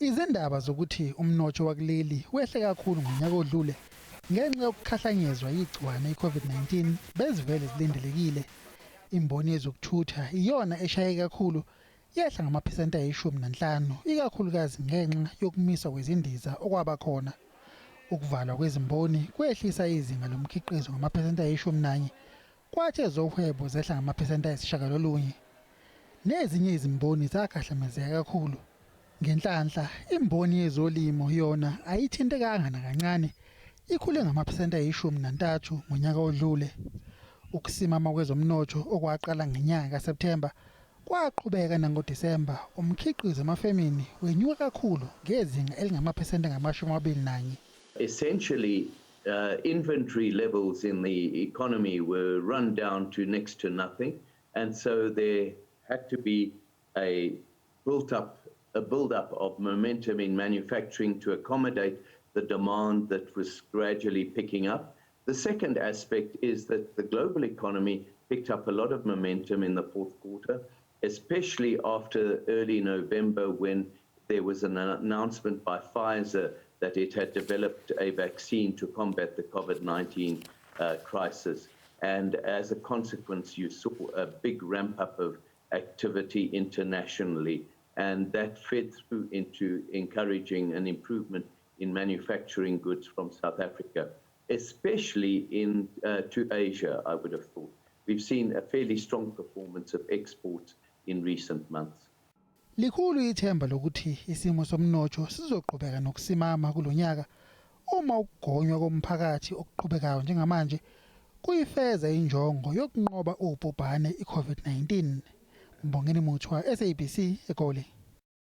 Izindaba zokuthi umnotho wakuleli wehle kakhulu ngonyaka odlule ngenxa yokukhahlanyezwa yigciwane i-COVID-19 bezivele zilindelekile. Imboni yezokuthutha iyona eshaye kakhulu yehla ngamaphesenti ayi-15 ikakhulukazi ngenxa yokumiswa kwezindiza okwaba khona. Ukuvalwa kwezimboni kwehlisa izinga lomkhiqizo ngamaphesenti ayi-11 kwathi ezohwebo zehla ngamaphesenti ayi-9. Nezinye izimboni zakhahlamezeka kakhulu. Ngenhlanhla imboni yezolimo yona ayithintekanga nakancane ikhule ngamaphesenti ayi-13 ngonyaka odlule. Ukusimama kwezomnotho okwaqala ngenyanga kaSepthemba kwaqhubeka nangoDisemba. Umkhiqizo emafemini wenyuka kakhulu ngezinga elingamaphesenti angama-21. Essentially, inventory levels in the economy were run down to next to nothing, and so there had to be a build-up of momentum in manufacturing to accommodate the demand that was gradually picking up. The second aspect is that the global economy picked up a lot of momentum in the fourth quarter, especially after early November when there was an announcement by Pfizer that it had developed a vaccine to combat the COVID-19 crisis. And as a consequence, you saw a big ramp up of activity internationally, and that fed through into encouraging an improvement in manufacturing goods from South Africa, especially to Asia, I would have thought. We've seen a fairly strong performance of exports in recent months. Likhulu ithemba lokuthi isimo somnotho sizoqhubeka nokusimama kulonyaka uma ukugonywa komphakathi okuqhubekayo njengamanje kuyifeza injongo yokunqoba ubhubhane i-COVID-19. Mbongeni Muthwa, SABC, eGoli.